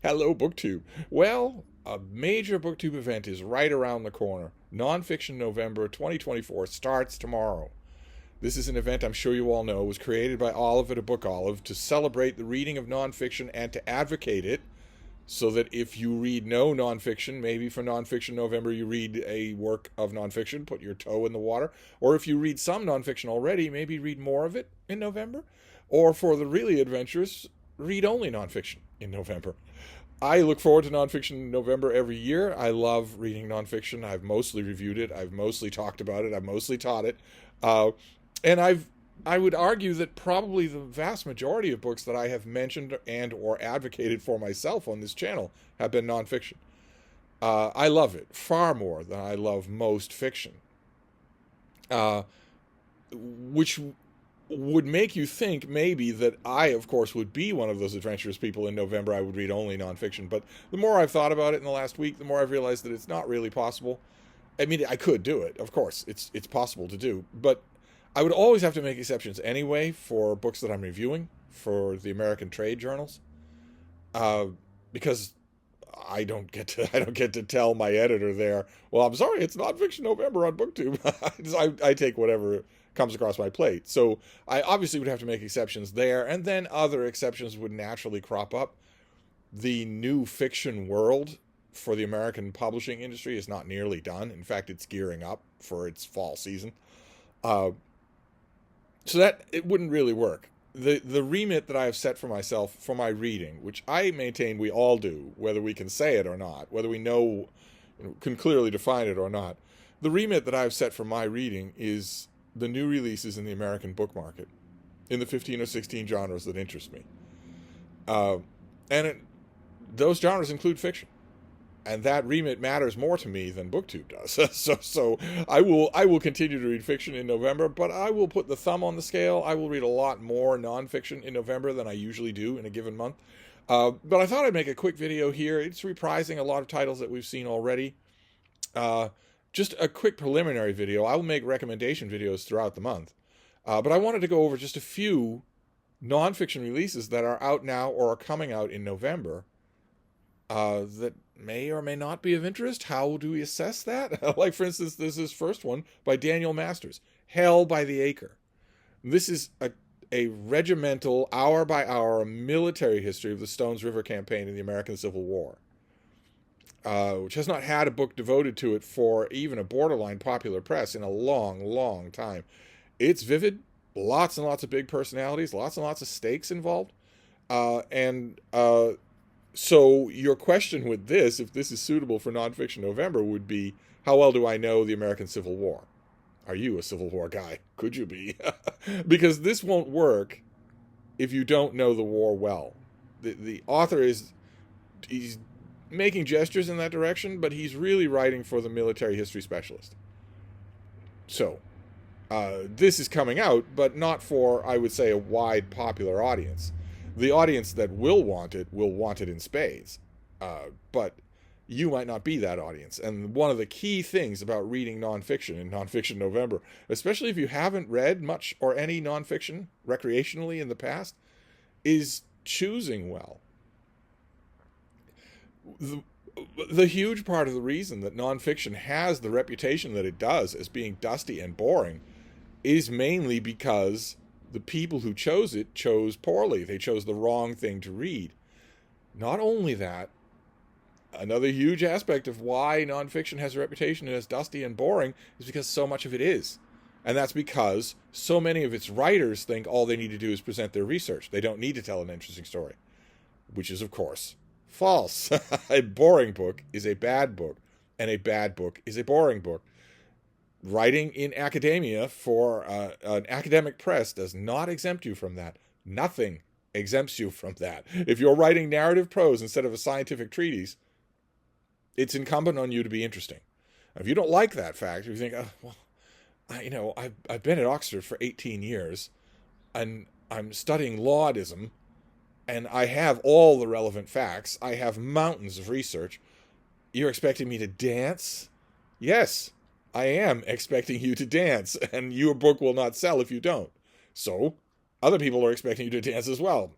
Hello, BookTube. Well, a major BookTube event is right around the corner. Nonfiction November 2024 starts tomorrow. This is an event I'm sure you all know was created by Olive at a Book Olive to celebrate the reading of nonfiction and to advocate it so that if you read no nonfiction, maybe for Nonfiction November you read a work of nonfiction, put your toe in the water, or if you read some nonfiction already, maybe read more of it in November, or for the really adventurous, read only nonfiction in November. I look forward to nonfiction in November every year. I love reading nonfiction. I've mostly reviewed it. I've mostly talked about it. I've mostly taught it. And I would argue that probably the vast majority of books that I have mentioned and or advocated for myself on this channel have been nonfiction. I love it far more than I love most fiction. Which would make you think maybe that I, of course, would be one of those adventurous people in November. I would read only nonfiction. But the more I've thought about it in the last week, the more I've realized that it's not really possible. I mean, I could do it, of course. It's possible to do. But I would always have to make exceptions anyway for books that I'm reviewing for the American trade journals. Because I don't get to tell my editor there, well, I'm sorry, it's Nonfiction November on BookTube. I take whatever comes across my plate. So I obviously would have to make exceptions there, and then other exceptions would naturally crop up. The new fiction world for the American publishing industry is not nearly done. In fact, it's gearing up for its fall season. So that it wouldn't really work. The remit that I have set for myself for my reading, which I maintain we all do, whether we can say it or not, whether we know, can clearly define it or not, the remit that I have set for my reading is the new releases in the American book market in the 15 or 16 genres that interest me. Those genres include fiction. And that remit matters more to me than BookTube does. So I will continue to read fiction in November, but I will put the thumb on the scale. I will read a lot more nonfiction in November than I usually do in a given month. But I thought I'd make a quick video here. It's reprising a lot of titles that we've seen already. Just a quick preliminary video. I will make recommendation videos throughout the month. But I wanted to go over just a few nonfiction releases that are out now or are coming out in November that may or may not be of interest. How do we assess that? Like, for instance, this is first one by Daniel Masters, Hell by the Acre. This is a regimental, hour-by-hour military history of the Stones River Campaign in the American Civil War, which has not had a book devoted to it for even a borderline popular press in a long, long time. It's vivid, lots and lots of big personalities, lots and lots of stakes involved, So your question with this, if this is suitable for Nonfiction November, would be, how well do I know the American Civil War? Are you a Civil War guy? Could you be? Because this won't work if you don't know the war well. The author he's making gestures in that direction, but he's really writing for the military history specialist. So this is coming out, but not for, I would say, a wide popular audience. The audience that will want it in spades. But you might not be that audience. And one of the key things about reading nonfiction in Nonfiction November, especially if you haven't read much or any nonfiction recreationally in the past, is choosing well. The huge part of the reason that nonfiction has the reputation that it does as being dusty and boring is mainly because the people who chose it chose poorly. They chose the wrong thing to read. Not only that, another huge aspect of why nonfiction has a reputation as dusty and boring is because so much of it is. And that's because so many of its writers think all they need to do is present their research. They don't need to tell an interesting story, which is, of course, false. A boring book is a bad book, and a bad book is a boring book. Writing in academia for an academic press does not exempt you from that. Nothing exempts you from that. If you're writing narrative prose instead of a scientific treatise, it's incumbent on you to be interesting. If you don't like that fact, if you think, oh, well, I've been at Oxford for 18 years, and I'm studying laudism, and I have all the relevant facts, I have mountains of research, you're expecting me to dance? Yes, I am expecting you to dance, and your book will not sell if you don't. So, other people are expecting you to dance as well.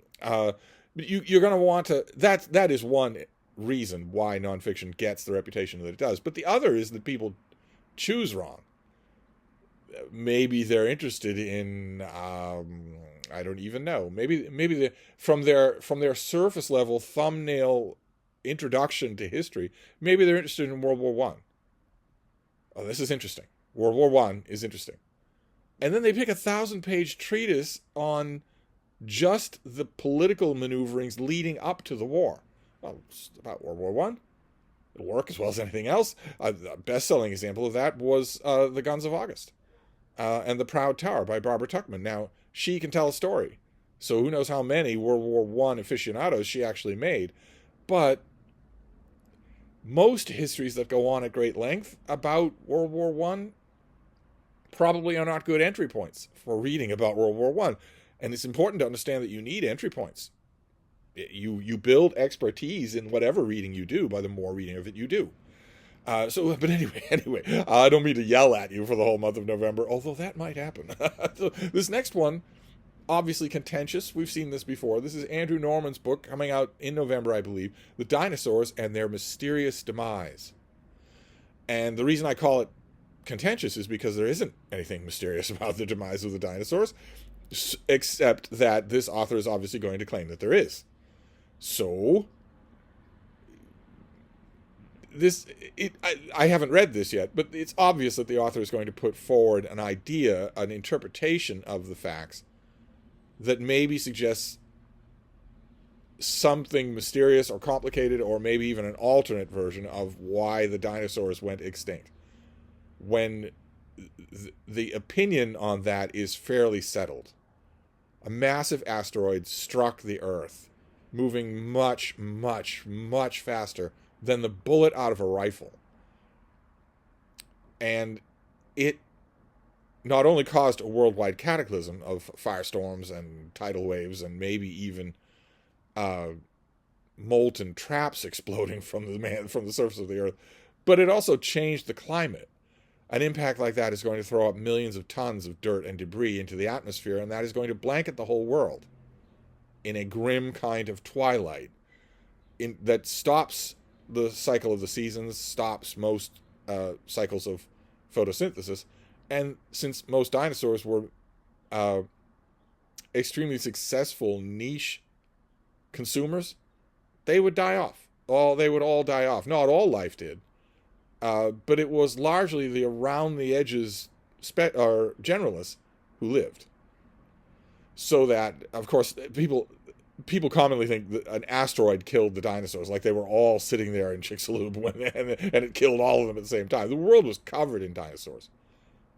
You're going to want to. That is one reason why nonfiction gets the reputation that it does. But the other is that people choose wrong. Maybe they're interested in I don't even know. Maybe from their surface level thumbnail introduction to history, maybe they're interested in World War One. Oh, this is interesting. World War One is interesting. And then they pick a 1,000-page treatise on just the political maneuverings leading up to the war. Well, it's about World War One. It'll work as well as anything else. A best-selling example of that was The Guns of August and The Proud Tower by Barbara Tuchman. Now, she can tell a story. So who knows how many World War One aficionados she actually made. But most histories that go on at great length about World War One probably are not good entry points for reading about World War One. And it's important to understand that you need entry points. You build expertise in whatever reading you do by the more reading of it you do. But anyway, I don't mean to yell at you for the whole month of November, although that might happen. So this next one, obviously contentious. We've seen this before. This is Andrew Norman's book coming out in November, I believe, The Dinosaurs and Their Mysterious Demise. And the reason I call it contentious is because there isn't anything mysterious about the demise of the dinosaurs, except that this author is obviously going to claim that there is. So, I haven't read this yet, but it's obvious that the author is going to put forward an idea, an interpretation of the facts that maybe suggests something mysterious or complicated, or maybe even an alternate version of why the dinosaurs went extinct. When the opinion on that is fairly settled. A massive asteroid struck the Earth, moving much, much, much faster than the bullet out of a rifle. And it not only caused a worldwide cataclysm of firestorms and tidal waves and maybe even molten traps exploding from the surface of the Earth, but it also changed the climate. An impact like that is going to throw up millions of tons of dirt and debris into the atmosphere, and that is going to blanket the whole world in a grim kind of twilight that stops the cycle of the seasons, stops most cycles of photosynthesis. And since most dinosaurs were extremely successful niche consumers, they would die off. They would all die off. Not all life did. But it was largely the around-the-edges generalists who lived. So that, of course, people commonly think that an asteroid killed the dinosaurs, like they were all sitting there in Chicxulub and it killed all of them at the same time. The world was covered in dinosaurs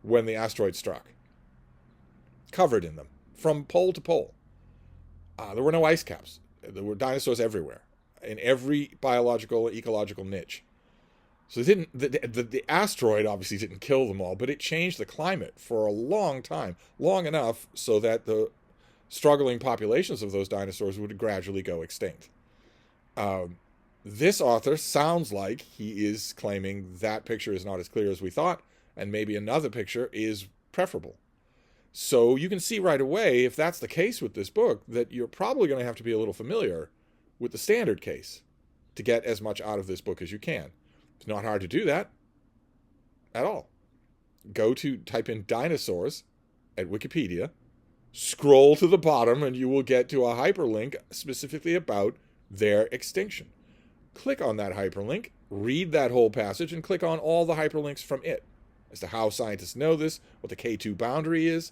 when the asteroid struck. Covered in them, from pole to pole. There were no ice caps. There were dinosaurs everywhere, in every biological, ecological niche. So the asteroid obviously didn't kill them all, but it changed the climate for a long time, long enough so that the struggling populations of those dinosaurs would gradually go extinct. This author sounds like he is claiming that picture is not as clear as we thought, and maybe another picture is preferable. So you can see right away, if that's the case with this book, that you're probably going to have to be a little familiar with the standard case to get as much out of this book as you can. It's not hard to do that at all. Type in dinosaurs at Wikipedia, scroll to the bottom, and you will get to a hyperlink specifically about their extinction. Click on that hyperlink, read that whole passage, and click on all the hyperlinks from it as to how scientists know this, what the K2 boundary is,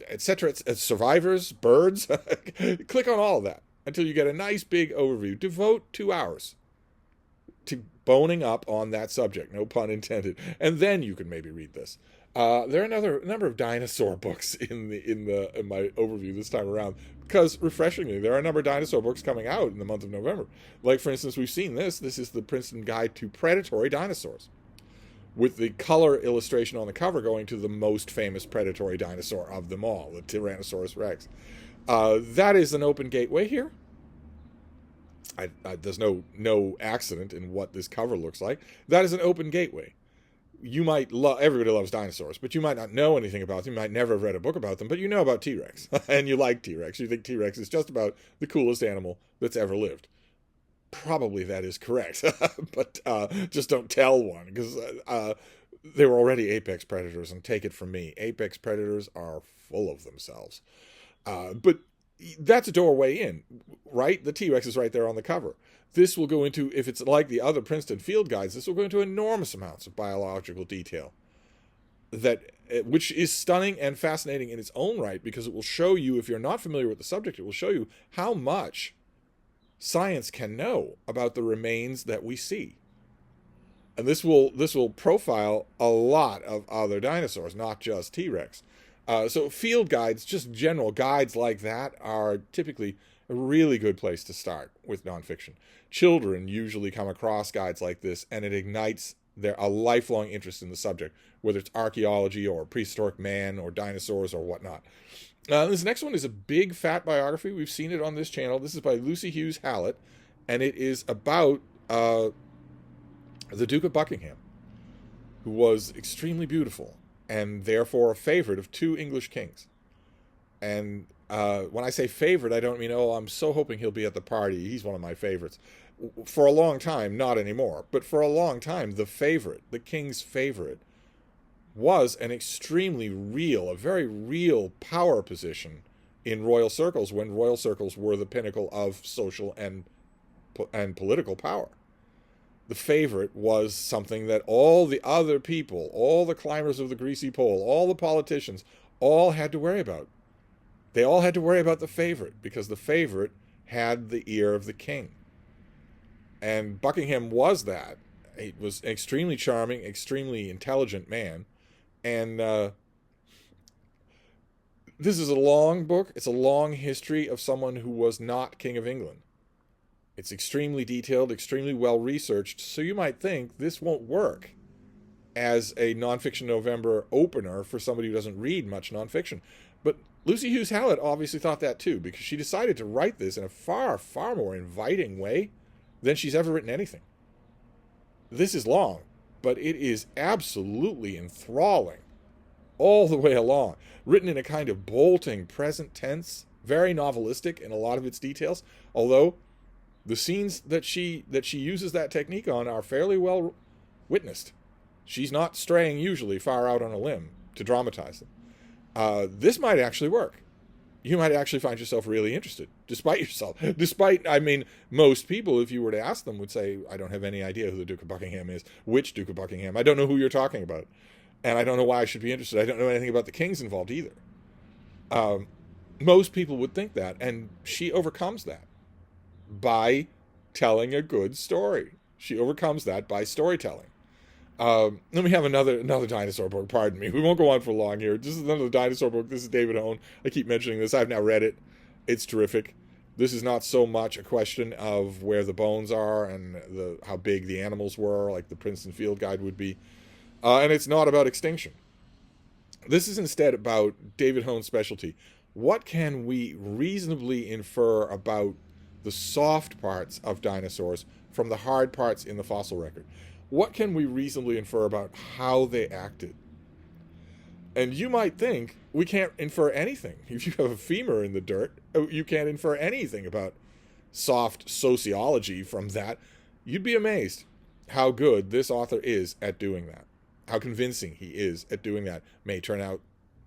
etc. Survivors, birds. Click on all of that until you get a nice big overview. Devote 2 hours to boning up on that subject, no pun intended, and then you can maybe read this. There are a number of dinosaur books in my overview this time around, because refreshingly, there are a number of dinosaur books coming out in the month of November. Like, for instance, we've seen this. This is the Princeton Guide to Predatory Dinosaurs, with the color illustration on the cover going to the most famous predatory dinosaur of them all, the Tyrannosaurus Rex. That is an open gateway here. There's no accident in what this cover looks like. That is an open gateway. you might love, everybody loves dinosaurs, but you might not know anything about them. You might never have read a book about them, but you know about T-Rex, and you like T-Rex. You think T-Rex is just about the coolest animal that's ever lived. Probably that is correct, but just don't tell one, because they were already apex predators, and take it from me, apex predators are full of themselves. But that's a doorway in, right? The T-Rex is right there on the cover. This will go into, if it's like the other Princeton field guides, this will go into enormous amounts of biological detail, which is stunning and fascinating in its own right, because it will show you, if you're not familiar with the subject, it will show you how much science can know about the remains that we see. And this will profile a lot of other dinosaurs, not just T-Rex. So field guides, just general guides like that, are typically a really good place to start with nonfiction. Children usually come across guides like this, and it ignites a lifelong interest in the subject, whether it's archaeology or prehistoric man or dinosaurs or whatnot. This next one is a big, fat biography. We've seen it on this channel. This is by Lucy Hughes Hallett, and it is about the Duke of Buckingham, who was extremely beautiful and therefore a favorite of 2 English kings. And when I say favorite, I don't mean, oh, I'm so hoping he'll be at the party. He's one of my favorites. For a long time, not anymore, but for a long time, the favorite, the king's favorite, was an extremely real, a very real power position in royal circles, when royal circles were the pinnacle of social and political power. The favorite was something that all the other people, all the climbers of the greasy pole, all the politicians, all had to worry about. They all had to worry about the favorite, because the favorite had the ear of the king. And Buckingham was that. He was an extremely charming, extremely intelligent man. And this is a long book. It's a long history of someone who was not King of England. It's extremely detailed, extremely well researched, so you might think this won't work as a Nonfiction November opener for somebody who doesn't read much nonfiction. But Lucy Hughes Hallett obviously thought that too, because she decided to write this in a far, far more inviting way than she's ever written anything. This is long, but it is absolutely enthralling all the way along. Written in a kind of bolting present tense, very novelistic in a lot of its details, although the scenes that she uses that technique on are fairly well witnessed. She's not straying usually far out on a limb to dramatize them. This might actually work. You might actually find yourself really interested, despite yourself. I mean, most people, if you were to ask them, would say, I don't have any idea who the Duke of Buckingham is. Which Duke of Buckingham? I don't know who you're talking about. And I don't know why I should be interested. I don't know anything about the kings involved either. Most people would think that, and she overcomes that by telling a good story. She overcomes that by storytelling. Let me have another dinosaur book. Pardon me. We won't go on for long here. This is another dinosaur book. This is David Hone. I keep mentioning this. I've now read it. It's terrific. This is not so much a question of where the bones are and how big the animals were, like the Princeton Field Guide would be. And it's not about extinction. This is instead about David Hone's specialty. What can we reasonably infer about the soft parts of dinosaurs from the hard parts in the fossil record? What can we reasonably infer about how they acted? And you might think we can't infer anything. If you have a femur in the dirt, you can't infer anything about soft sociology from that. You'd be amazed how good this author is at doing that, how convincing he is at doing that. May turn out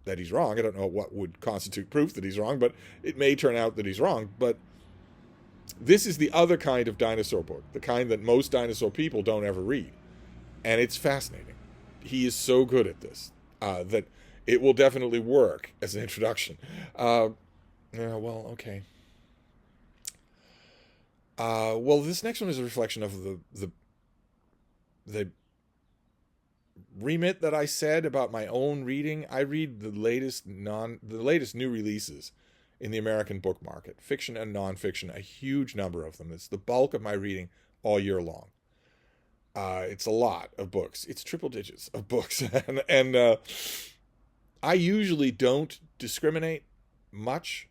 that he's wrong. I don't know what would constitute proof that he's wrong, but it may turn out that he's wrong. But this is the other kind of dinosaur book, the kind that most dinosaur people don't ever read. And it's fascinating. He is so good at this that it will definitely work as an introduction. Okay. This next one is a reflection of the remit that I said about my own reading. I read the latest new releases in the American book market, fiction and nonfiction, a huge number of them. It's the bulk of my reading all year long. It's a lot of books. It's triple digits of books. and I usually don't discriminate much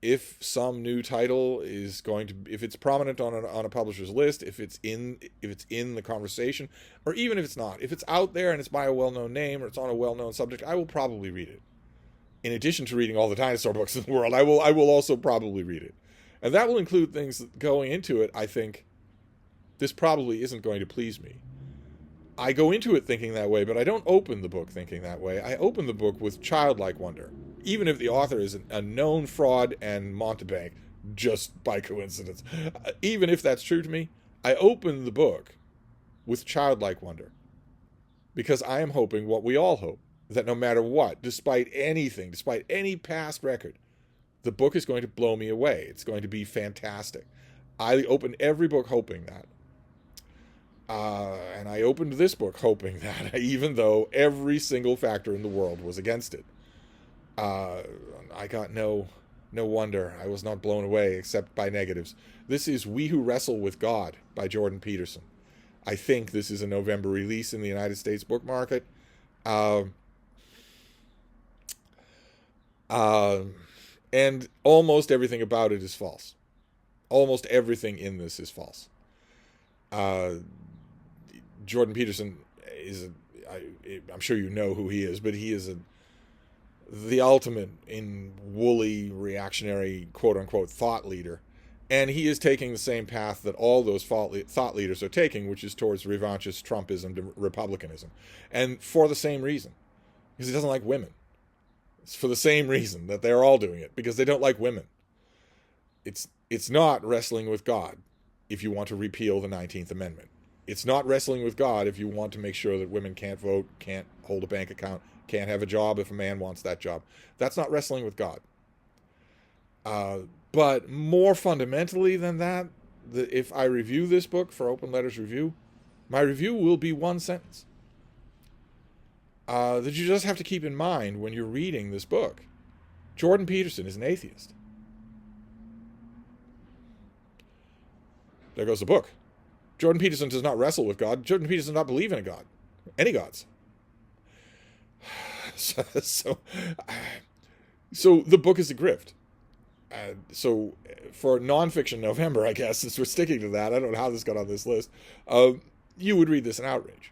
if some new title is going to, if it's prominent on a publisher's list, if it's in the conversation, or even if it's not, if it's out there and it's by a well-known name or it's on a well-known subject, I will probably read it. In addition to reading all the dinosaur books in the world, I will also probably read it. And that will include things that going into it, I think, this probably isn't going to please me. I go into it thinking that way, but I don't open the book thinking that way. I open the book with childlike wonder, even if the author is a known fraud and mountebank, just by coincidence. Even if that's true to me, I open the book with childlike wonder, because I am hoping what we all hope, that no matter what, despite anything, despite any past record, the book is going to blow me away. It's going to be fantastic. I open every book hoping that. And I opened this book hoping that, even though every single factor in the world was against it. I got no wonder. I was not blown away except by negatives. This is We Who Wrestle With God by Jordan Peterson. I think this is a November release in the United States book market. And almost everything about it is false. Almost everything in this is false. Jordan Peterson is I'm sure you know who he is, but he is the ultimate in woolly, reactionary, quote-unquote, thought leader. And he is taking the same path that all those thought leaders are taking, which is towards revanchist Trumpism, republicanism. And for the same reason. Because he doesn't like women. It's for the same reason that they're all doing it, because they don't like women. It's not wrestling with God if you want to repeal the 19th Amendment. It's not wrestling with God if you want to make sure that women can't vote, can't hold a bank account, can't have a job if a man wants that job. That's not wrestling with God. But more fundamentally than that, if I review this book for Open Letters Review, my review will be one sentence. That you just have to keep in mind when you're reading this book. Jordan Peterson is an atheist. There goes the book. Jordan Peterson does not wrestle with God. Jordan Peterson does not believe in a God. Any gods. So the book is a grift. So for Nonfiction November, I guess, since we're sticking to that, I don't know how this got on this list, you would read this in outrage.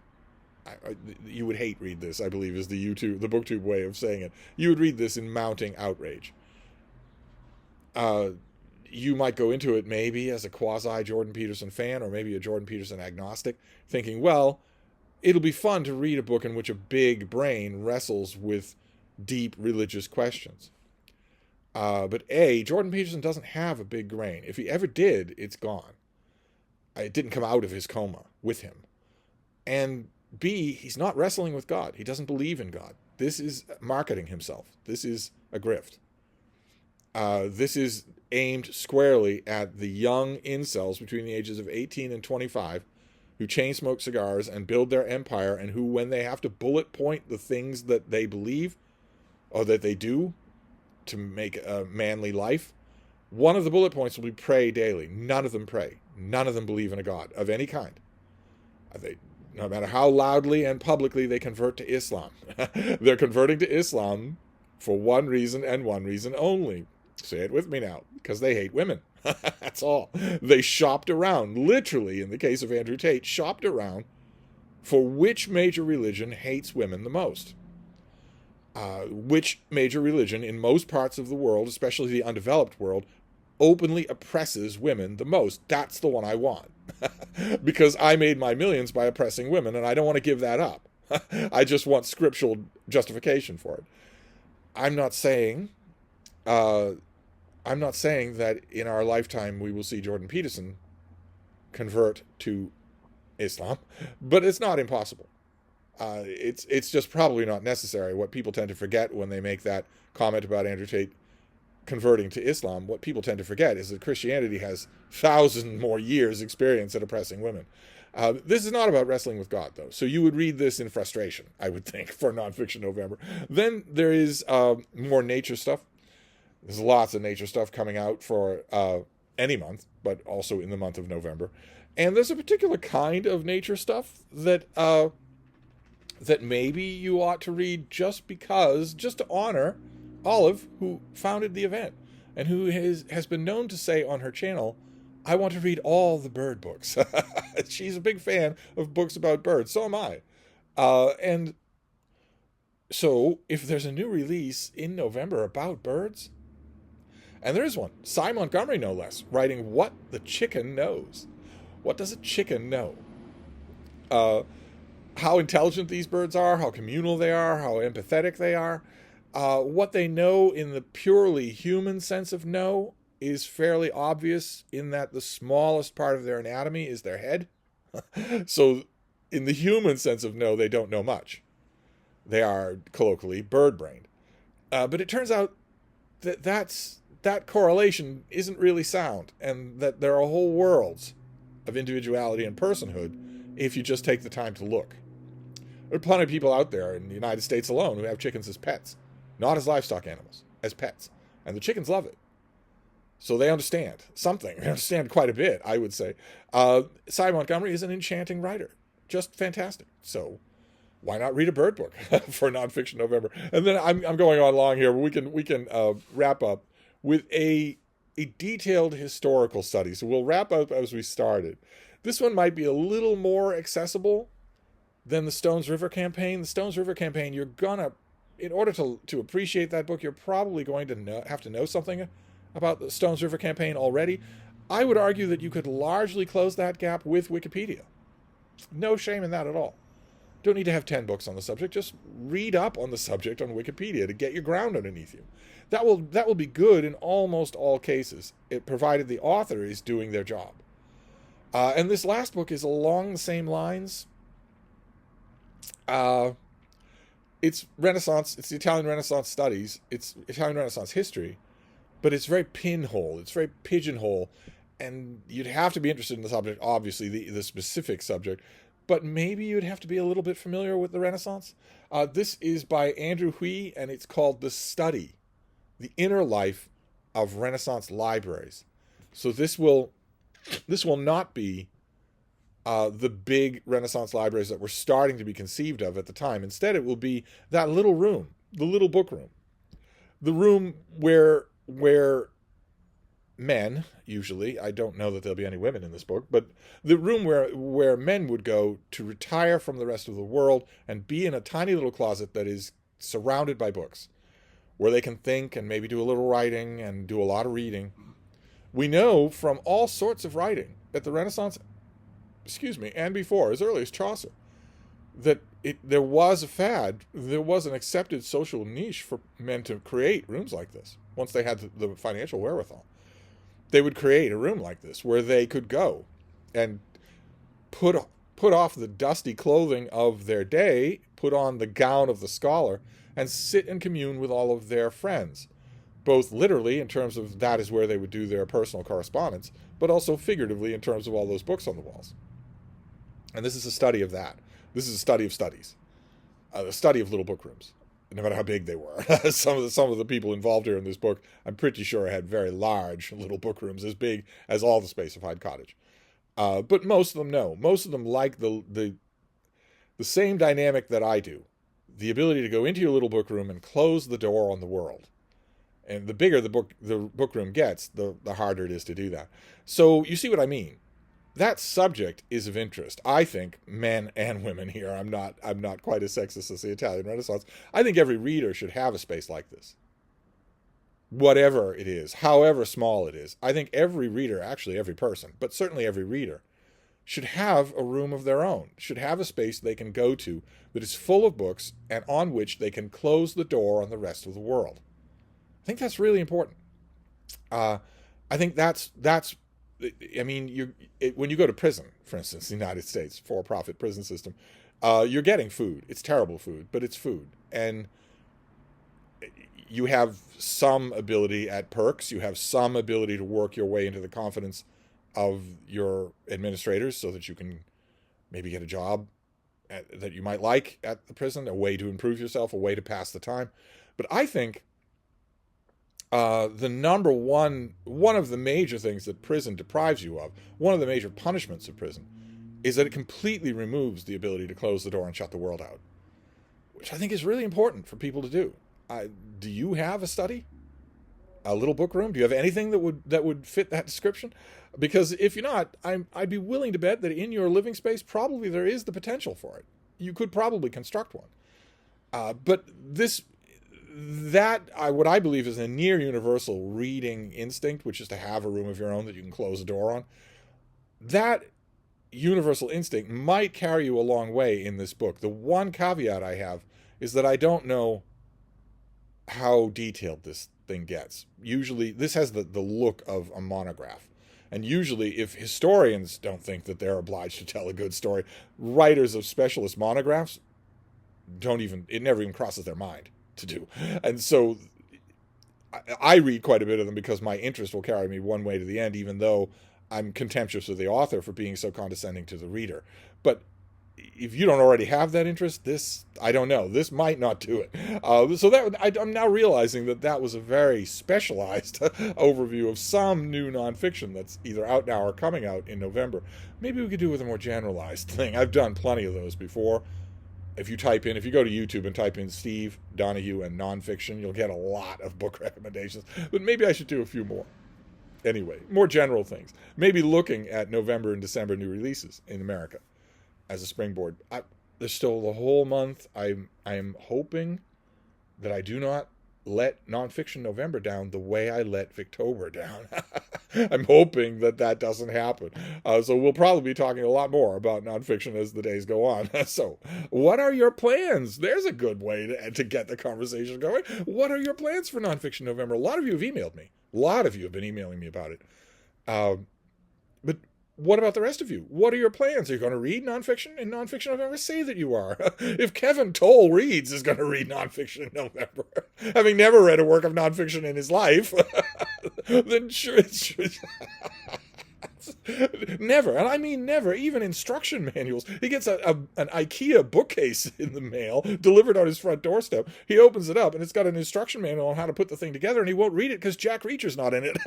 You would hate read this, I believe, is the BookTube way of saying it. You would read this in mounting outrage. You might go into it maybe as a quasi-Jordan Peterson fan, or maybe a Jordan Peterson agnostic, thinking, well, it'll be fun to read a book in which a big brain wrestles with deep religious questions. But A, Jordan Peterson doesn't have a big brain. If he ever did, it's gone. It didn't come out of his coma with him. And B, he's not wrestling with God. He doesn't believe in God. This is marketing himself. This is a grift. This is aimed squarely at the young incels between the ages of 18 and 25 who chain smoke cigars and build their empire, and who, when they have to bullet point the things that they believe or that they do to make a manly life, one of the bullet points will be pray daily. None of them pray. None of them believe in a God of any kind. No matter how loudly and publicly they convert to Islam, they're converting to Islam for one reason and one reason only. Say it with me now, because they hate women. That's all. They shopped around, literally, in the case of Andrew Tate, shopped around for which major religion hates women the most. Which major religion in most parts of the world, especially the undeveloped world, openly oppresses women the most. That's the one I want. Because I made my millions by oppressing women, and I don't want to give that up. I just want scriptural justification for it. I'm not saying that in our lifetime we will see Jordan Peterson convert to Islam, but it's not impossible. It's just probably not necessary. What people tend to forget when they make that comment about Andrew Tate converting to Islam, what people tend to forget is that Christianity has 1,000 more years experience at oppressing women. This is not about wrestling with God, though. So you would read this in frustration, I would think, for Nonfiction November. Then there is more nature stuff. There's lots of nature stuff coming out for any month, but also in the month of November. And there's a particular kind of nature stuff that maybe you ought to read just to honor Olive, who founded the event. and who has been known to say on her channel, I want to read all the bird books. She's a big fan of books about birds. So am I. And so if there's a new release in November about birds, and there is one, Cy Montgomery no less, writing What the Chicken Knows. What does a chicken know? How intelligent these birds are, how communal they are, how empathetic they are. What they know in the purely human sense of know is fairly obvious in that the smallest part of their anatomy is their head. So in the human sense of know, they don't know much. They are colloquially bird-brained. But it turns out that that correlation isn't really sound, and that there are whole worlds of individuality and personhood if you just take the time to look. There are plenty of people out there in the United States alone who have chickens as pets, not as livestock animals, as pets. And the chickens love it. So they understand something. They understand quite a bit, I would say. Cy Montgomery is an enchanting writer. Just fantastic. So why not read a bird book for Nonfiction November? And then I'm going on long here, but we can wrap up with a detailed historical study. So we'll wrap up as we started. This one might be a little more accessible than the Stones River campaign. The Stones River campaign, you're gonna, in order to appreciate that book, you're probably going to have to know something about the Stones River campaign already. I would argue that you could largely close that gap with Wikipedia. No shame in that at all. Don't need to have 10 books on the subject. Just read up on the subject on Wikipedia to get your ground underneath you. That will be good in almost all cases, provided the author is doing their job. And this last book is along the same lines. It's Renaissance. It's the Italian Renaissance studies. It's Italian Renaissance history, but it's very pinhole. It's very pigeonhole, and you'd have to be interested in the subject, obviously the specific subject, but maybe you'd have to be a little bit familiar with the Renaissance. This is by Andrew Hui, and it's called The Study, The Inner Life of Renaissance Libraries. So this will not be the big Renaissance libraries that were starting to be conceived of at the time. Instead, it will be that little room, the little book room, the room where men, usually, I don't know that there'll be any women in this book, but the room where men would go to retire from the rest of the world and be in a tiny little closet that is surrounded by books, where they can think and maybe do a little writing and do a lot of reading. We know from all sorts of writing at the Renaissance, and before, as early as Chaucer, that there was a fad, there was an accepted social niche for men to create rooms like this. Once they had the financial wherewithal, they would create a room like this where they could go and put off the dusty clothing of their day, put on the gown of the scholar, and sit and commune with all of their friends, both literally in terms of that is where they would do their personal correspondence, but also figuratively in terms of all those books on the walls. And this is a study of that. This is a study of studies, a study of little book rooms, no matter how big they were. Some of the people involved here in this book, I'm pretty sure had very large little book rooms, as big as all the space of Hyde Cottage. But most of them no. Most of them like the same dynamic that I do, the ability to go into your little book room and close the door on the world. And the bigger the book room gets, the harder it is to do that. So you see what I mean. That subject is of interest. I think men and women here. I'm not quite as sexist as the Italian Renaissance. I think every reader should have a space like this. Whatever it is, however small it is. I think every reader, actually every person, but certainly every reader, should have a room of their own, should have a space they can go to that is full of books and on which they can close the door on the rest of the world. I think that's really important. I think that's I mean, when you go to prison, for instance, the United States, for-profit prison system, you're getting food. It's terrible food, but it's food. And you have some ability at perks. You have some ability to work your way into the confidence of your administrators so that you can maybe get a job that you might like at the prison, a way to improve yourself, a way to pass the time. But I think the number one of the major things that prison deprives you of, one of the major punishments of prison, is that it completely removes the ability to close the door and shut the world out, which I think is really important for people to do. Do you have a study? a little book room? Do you have anything that would fit that description? Because if you're not, I'd be willing to bet that in your living space, probably there is the potential for it. You could probably construct one. But what I believe is a near universal reading instinct, which is to have a room of your own that you can close a door on. That universal instinct might carry you a long way in this book. The one caveat I have is that I don't know how detailed this thing gets. Usually, this has the look of a monograph. And usually, if historians don't think that they're obliged to tell a good story, writers of specialist monographs it never even crosses their mind to do. And so I read quite a bit of them because my interest will carry me one way to the end, even though I'm contemptuous of the author for being so condescending to the reader. But if you don't already have that interest, I don't know. This might not do it. I'm now realizing that was a very specialized overview of some new nonfiction that's either out now or coming out in November. Maybe we could do with a more generalized thing. I've done plenty of those before. If you go to YouTube and type in Steve Donahue and nonfiction, you'll get a lot of book recommendations. But maybe I should do a few more. Anyway, more general things. Maybe looking at November and December new releases in America as a springboard. There's still the whole month. I am hoping that I do not let Nonfiction November down the way I let Victober down. I'm hoping that doesn't happen. So we'll probably be talking a lot more about nonfiction as the days go on. So what are your plans? There's a good way to get the conversation going. What are your plans for Nonfiction November? A lot of you have emailed me. A lot of you have been emailing me about it. But what about the rest of you? What are your plans? Are you going to read nonfiction in Nonfiction November? Say that you are. If Kevin Toll reads is going to read nonfiction in November, having never read a work of nonfiction in his life, then sure. Never, and I mean never, even instruction manuals. He gets an IKEA bookcase in the mail, delivered on his front doorstep. He opens it up, and it's got an instruction manual on how to put the thing together, and he won't read it because Jack Reacher's not in it.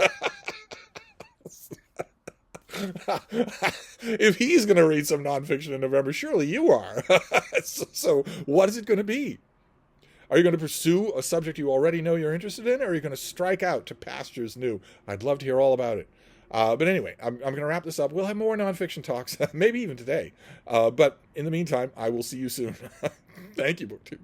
If he's going to read some nonfiction in November, surely you are. So what is it going to be? Are you going to pursue a subject you already know you're interested in, or are you going to strike out to pastures new? I'd love to hear all about it. But anyway, I'm going to wrap this up. We'll have more nonfiction talks, maybe even today. But in the meantime, I will see you soon. Thank you, BookTube.